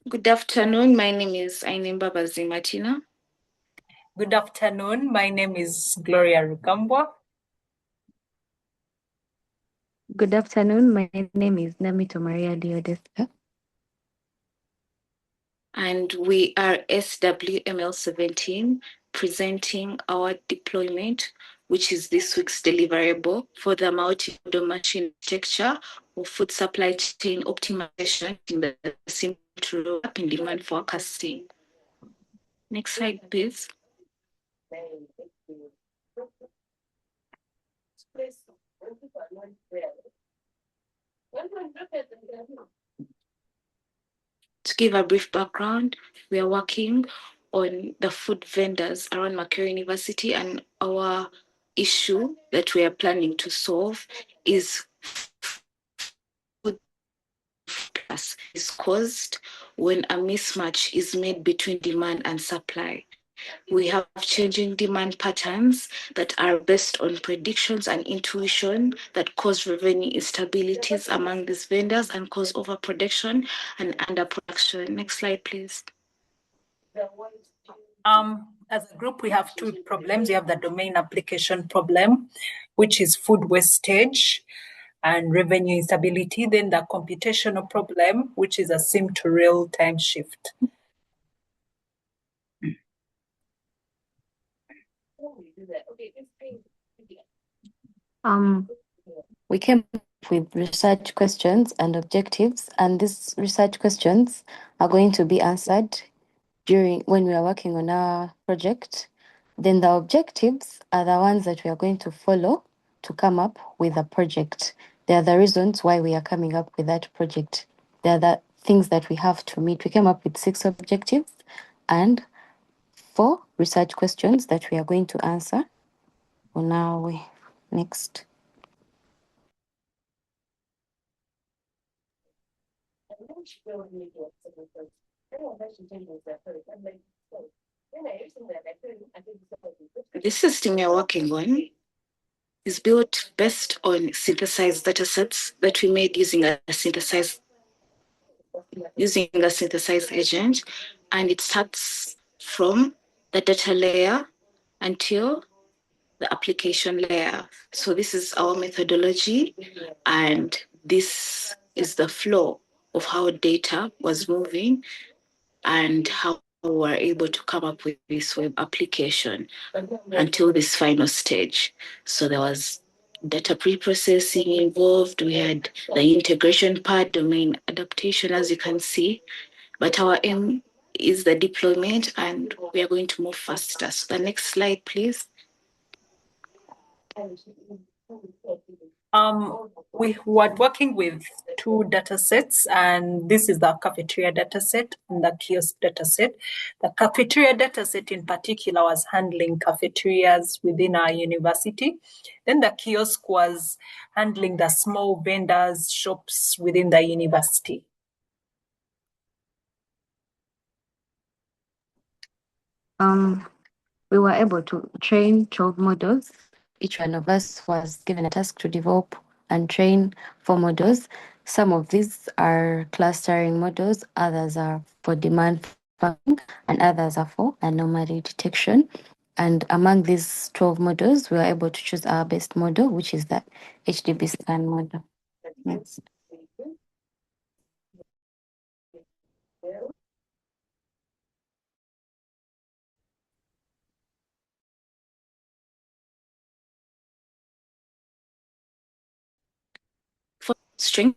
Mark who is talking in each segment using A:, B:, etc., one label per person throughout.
A: Good afternoon. My name is Ainemba Bazimatina.
B: Good afternoon. My name is Gloria Rugambwa.
C: Good afternoon. My name is Namito Maria Diodesta.
A: And we are SWML17 presenting our deployment, which is this week's deliverable for the multi-modal machine architecture of food supply chain optimization in the simple up in demand forecasting. Next slide, please. To give a brief background, we are working on the food vendors around Makerere University, and our issue that we are planning to solve is food plus is caused when a mismatch is made between demand and supply. We have changing demand patterns that are based on predictions and intuition that cause revenue instabilities among these vendors and cause overproduction and underproduction. Next slide, please.
B: As a group, we have two problems. We have the domain application problem, which is food wastage and revenue instability. Then the computational problem, which is a sim to real time shift.
C: We came up with research questions and objectives, and these research questions are going to be answered when we are working on our project. Then the objectives are the ones that we are going to follow to come up with a project. They are the reasons why we are coming up with that project. They are the things that we have to meet. We came up with 6 objectives and 4 research questions that we are going to answer. Well, now next.
A: This system you're working on is built based on synthesized data sets that we made using a synthesized agent, and it starts from the data layer until the application layer. So this is our methodology, and this is the flow of how data was moving and how we were able to come up with this web application until this final stage. So there was data pre-processing involved. We had the integration part, domain adaptation, as you can see. But our aim is the deployment, and we are going to move faster. So the next slide, please.
B: We were working with 2 data sets, and this is the cafeteria data set and the kiosk data set. The cafeteria data set in particular was handling cafeterias within our university. Then the kiosk was handling the small vendors, shops within the university.
C: We were able to train 12 models. Each one of us was given a task to develop and train 4 models. Some of these are clustering models, others are for demand farming, and others are for anomaly detection. And among these 12 models, we were able to choose our best model, which is the HDB scan model. Next.
A: For strengths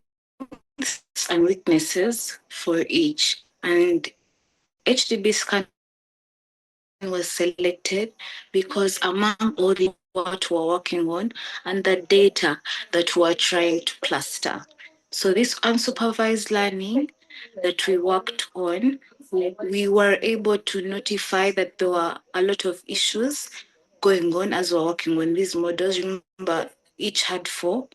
A: and weaknesses for each, and HDB scan was selected because among all the what we're working on and the data that we're trying to cluster. So this unsupervised learning that we worked on, we were able to notify that there were a lot of issues going on as we're working on these models. Remember, each had 4,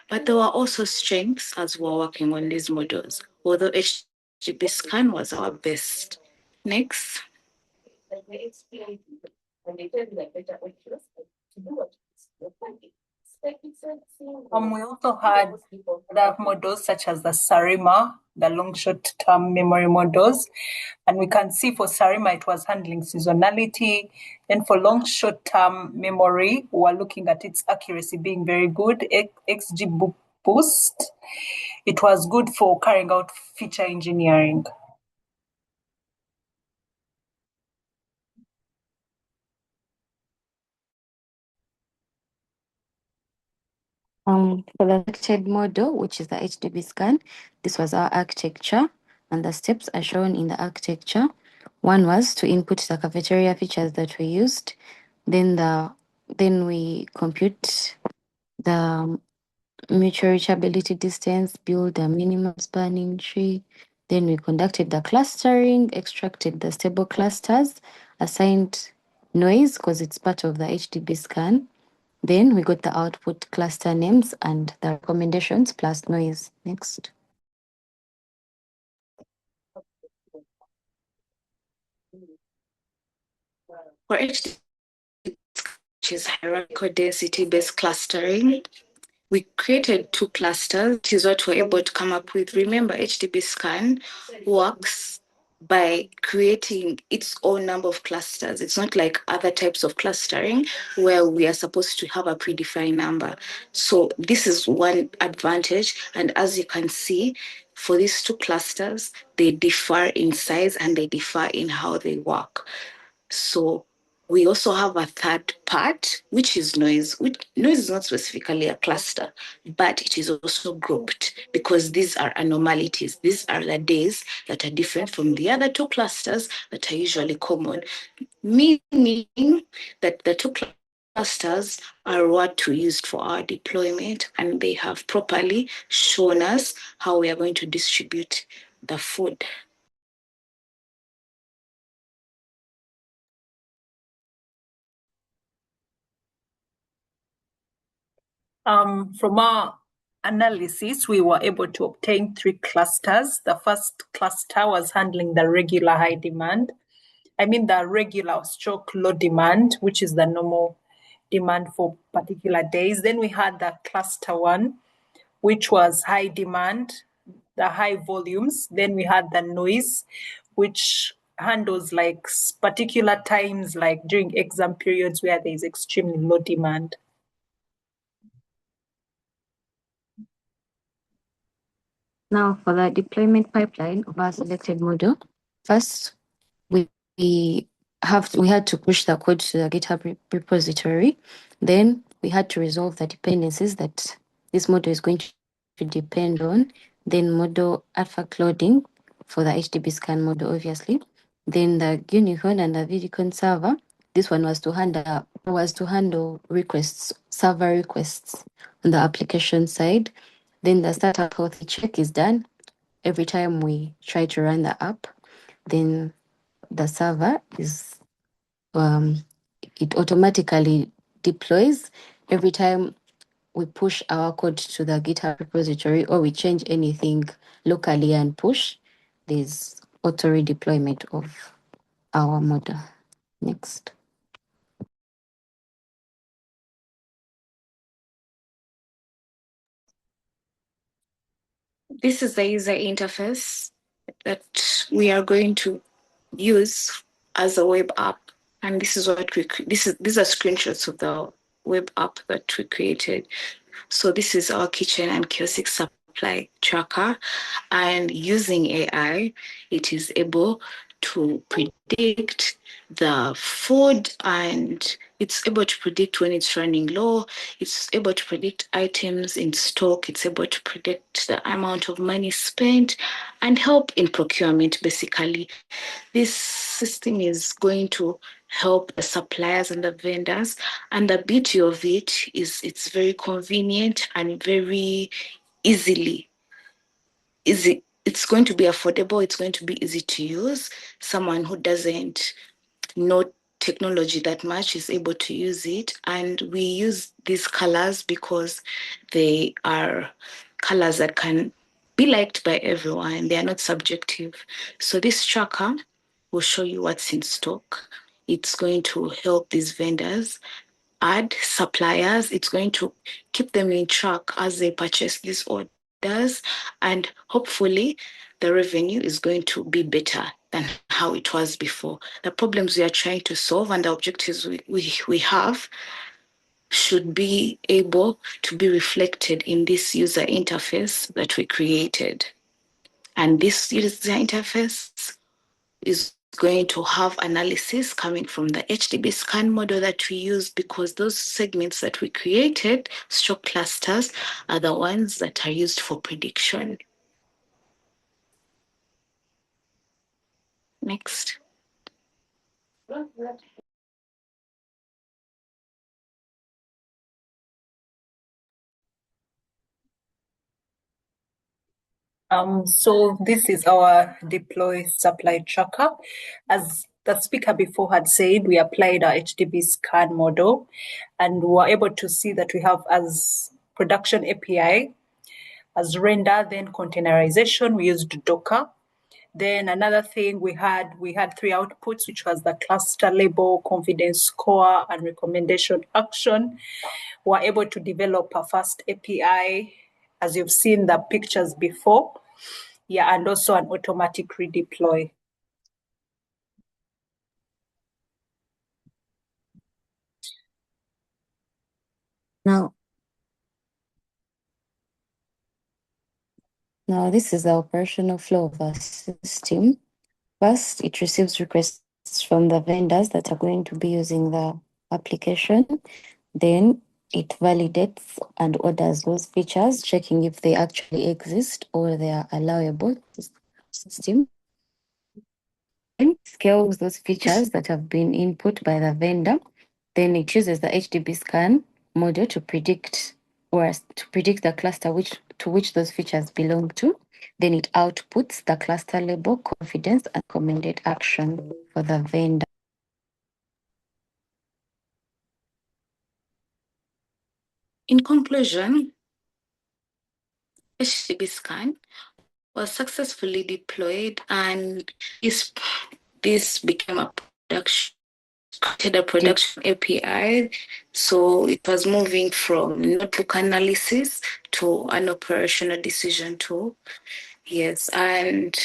A: but there were also strengths as we're working on these models, although HGB scan was our best. Next.
B: We also had other models such as the SARIMA, the long short-term memory models. And we can see for SARIMA, it was handling seasonality. Then for long short-term memory, we are looking at its accuracy being very good. XGBoost, it was good for carrying out feature engineering.
C: For the selected model, which is the HDB scan, this was our architecture, and the steps are shown in the architecture. One was to input the cafeteria features that we used. Then we compute the mutual reachability distance, build a minimum spanning tree. Then we conducted the clustering, extracted the stable clusters, assigned noise because it's part of the HDB scan. Then we got the output cluster names and the recommendations plus noise. Next.
A: For HDB, which is hierarchical density-based clustering, we created 2 clusters, which is what we're able to come up with. Remember, HDB scan works by creating its own number of clusters. It's not like other types of clustering where we are supposed to have a predefined number. So this is one advantage. And as you can see, for these 2 clusters, they differ in size and they differ in how they work. So we also have a third part, which is noise. Noise is not specifically a cluster, but it is also grouped because these are anomalies. These are the days that are different from the other 2 clusters that are usually common, meaning that the 2 clusters are what we used for our deployment, and they have properly shown us how we are going to distribute the food.
B: From our analysis, we were able to obtain 3 clusters. The first cluster was handling the regular high demand. The regular stroke low demand, which is the normal demand for particular days. Then we had the cluster 1, which was high demand, the high volumes. Then we had the noise, which handles like particular times, like during exam periods where there is extremely low demand.
C: Now for the deployment pipeline of our selected model, first we had to push the code to the GitHub repository. Then we had to resolve the dependencies that this model is going to depend on. Then model artifact loading for the HDB scan model, obviously. Then the Unicorn and the Vidicon server. This one was to handle requests, server requests on the application side. Then the startup health check is done every time we try to run the app. Then the server is it automatically deploys every time we push our code to the GitHub repository or we change anything locally and push. There's auto redeployment of our model. Next.
A: This is the user interface that we are going to use as a web app. And this is what these are screenshots of the web app that we created. So this is our kitchen and kiosk supply tracker. And using AI, it is able to predict the food, and it's able to predict when it's running low. It's able to predict items in stock. It's able to predict the amount of money spent and help in procurement, basically. This system is going to help the suppliers and the vendors. And the beauty of it is it's very convenient and very easy. It's going to be affordable. It's going to be easy to use. Someone who doesn't know technology that much is able to use it. And we use these colors because they are colors that can be liked by everyone. They are not subjective. So this tracker will show you what's in stock. It's going to help these vendors add suppliers. It's going to keep them in track as they purchase these orders, and hopefully the revenue is going to be better than how it was before. The problems we are trying to solve and the objectives we have should be able to be reflected in this user interface that we created. And this user interface is going to have analysis coming from the HDB scan model that we use, because those segments that we created, stroke clusters, are the ones that are used for prediction. Next.
B: So this is our deploy supply tracker. As the speaker before had said, we applied our HDB scan model, and we were able to see that we have as production API, as render, then containerization, we used Docker. Then another thing we had three outputs, which was the cluster label, confidence score, and recommendation action. We were able to develop a fast API, as you've seen the pictures before. Yeah, and also an automatic redeploy.
C: Now this is the operational flow of our system. First, it receives requests from the vendors that are going to be using the application. Then it validates and orders those features, checking if they actually exist or they are allowable to the system. Then scales those features that have been input by the vendor. Then it uses the HDB scan model to predict the cluster to which those features belong to. Then it outputs the cluster label, confidence, and recommended action for the vendor.
A: In conclusion, HDB scan was successfully deployed, and this became a production API. So it was moving from notebook analysis to an operational decision tool. Yes, and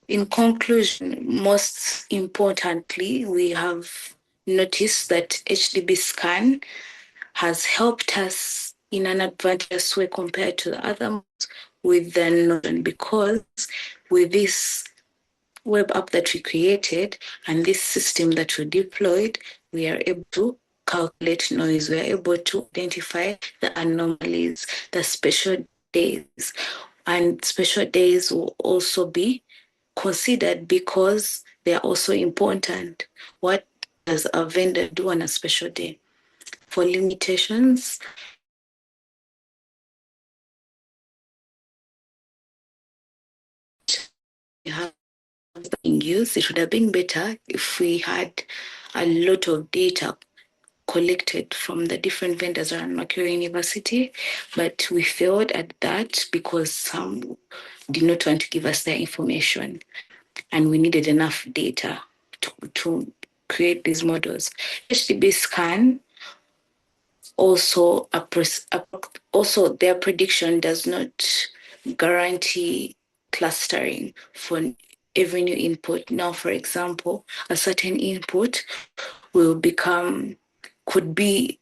A: in conclusion, most importantly, we have noticed that HDB scan has helped us in an advantageous way compared to the other with the Notion, because with this web app that we created and this system that we deployed, we are able to calculate noise. We are able to identify the anomalies, the special days, and special days will also be considered because they are also important. What does a vendor do on a special day? For limitations, we have being used. It would have been better if we had a lot of data collected from the different vendors around Makerere University, but we failed at that because some did not want to give us their information, and we needed enough data to create these models. HDB scan also their prediction does not guarantee clustering for every new input. Now, for example, a certain input could be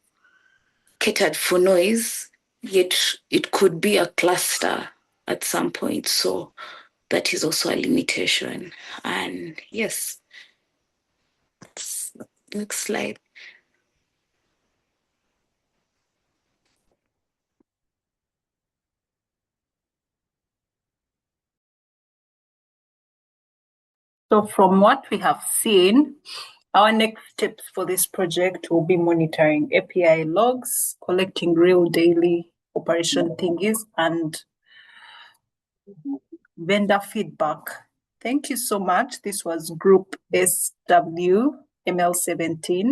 A: catered for noise, yet it could be a cluster at some point. So that is also a limitation. And yes, next slide.
B: So from what we have seen, our next steps for this project will be monitoring API logs, collecting real daily operation thingies, and vendor feedback. Thank you so much. This was Group SW ML17.